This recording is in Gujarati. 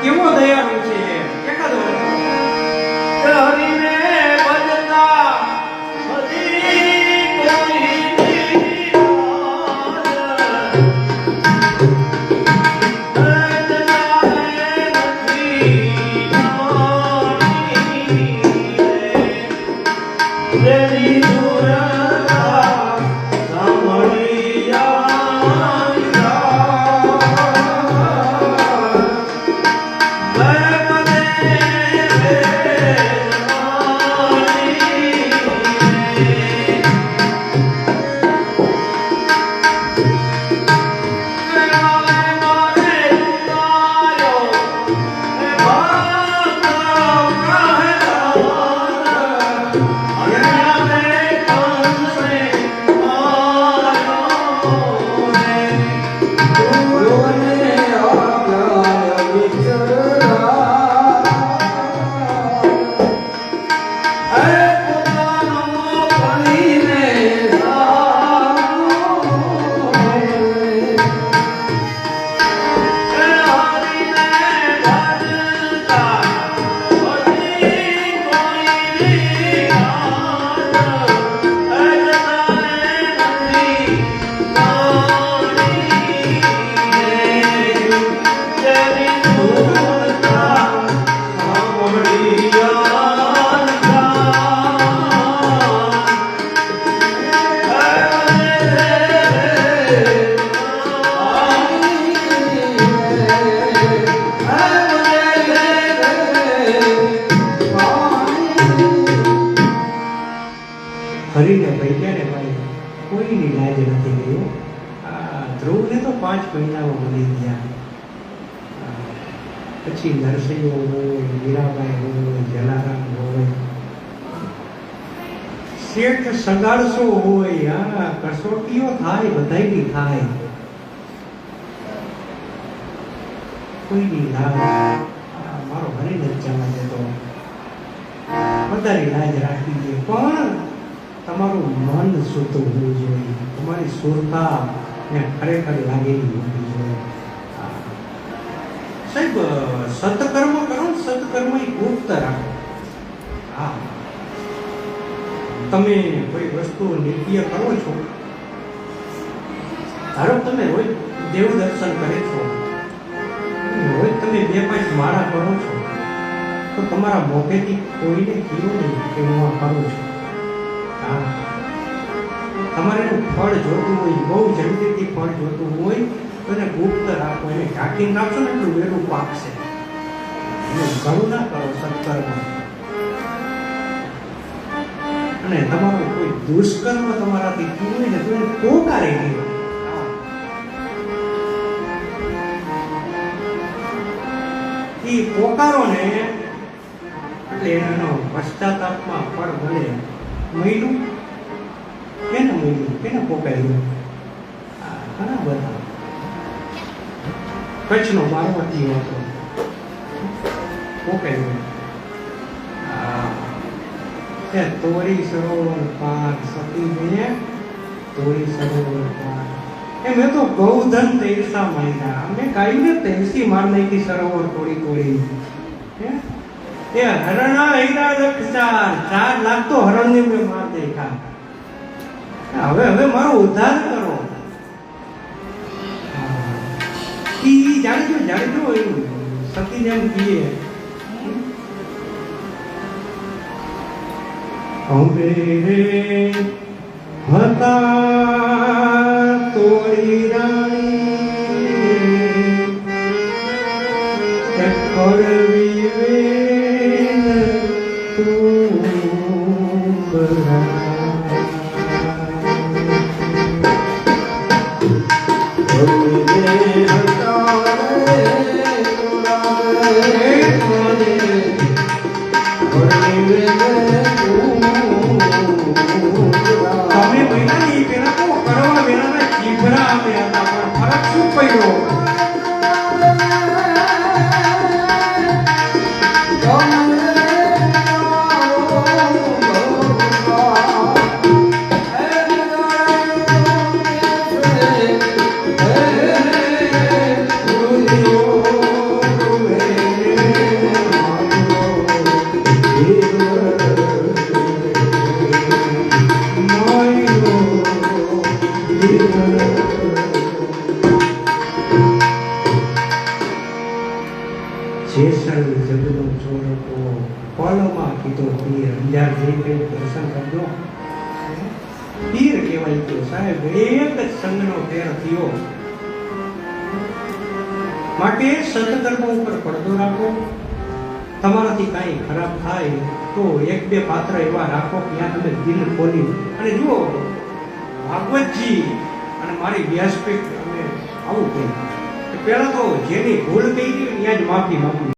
કેવો દયાળુ છે એકાદો હરીને ભજતા હરી કોઈ હરીને ભાઈ ને ભાઈ કોઈની લાજ નથી ગયું. ધ્રુવને તો 5 મહિનામાં મળી ગયા. પછી નરસિંહો હોય, મીરાબાઈ હોય, જલારામ હોય, શેઠ સગાડસો હોય. કસોટીઓ થાય, બધાયની થાય. કોઈની લાજ મારો હરીને જવા દેતો, બધાની લાજ રાખી દે. પણ તમારું મન શુદ્ધ હોવું જોઈએ, તમારી સુરતા ને ખરેખર લાગેલી હોવી જોઈએ. સાહેબ સત્કર્મ કરો, સત્કર્મ એ ગુપ્ત રાખો. હા, તમે કોઈ વસ્તુ નિત્ય કરો છો, ધારો તમે રોજ દેવ દર્શન કરે છો, રોજ તમે 2-5 માળા કરો છો, તો તમારા મોઢેથી કોઈને કીધું નહીં કે હું આ કરું છું. તમારે એનું ફળ જોતું હોય, બહુ જલ્દીથી ફળ જોતું હોય તો એને ગુપ્ત રાખો. એને ઢાંકીને રાખશો ને એટલું વેલું પાકશે. એનું ઘણું ના કરો સત્કર્મ. અને તમારું કોઈ દુષ્કર્મ તમારાથી થયું હોય ને તો એને પોકારી ગયો. એ પોકારો ને એટલે એનો પશ્ચાતાપમાં ફળ મળે. મહિલું કેને મહિલું કેને પોકાયું? ઘણા બધા. કચ્છનો પાર્વતી હતો, પોકાયું. તોરી સરોવર પાર સતીને તોરી સરોવર પાર. મેં તો ગૌધન તેરસા માર્યા. અમે ગાયને 83 માર નાખી સરોવર તોડી. એ હરણા હીરા રક્ષાર 4 લાખ તો હરણને મેં માર દેખા. હવે મારો ઉદ્ધાર કરો. જાણજો એવું સતી જેમ કીએ હવે હતા તોડી રાણી કરવી ફરક શું પડ્યો? જેસલ જગનો ચોરકો પલમાં કીધો પીર અંજાર જઈ કઈ દર્શન કરજો પીર કહેવાય તો સાહેબ એક જ સંગનો ફેર થયો માટે સદકર્મ ઉપર પડદો રાખો તમારાથી કાંઈ ખરાબ થાય તો એક બે પાત્ર એવા રાખો કે ત્યાં તમે દિલ ખોલી અને જુઓ ભાગવતજી અને મારી વ્યાસપીઠ અમે આવું કહ્યું કે પહેલા તો જેની ભૂલ થઈ ગઈ ત્યાં જ માફી માંગવી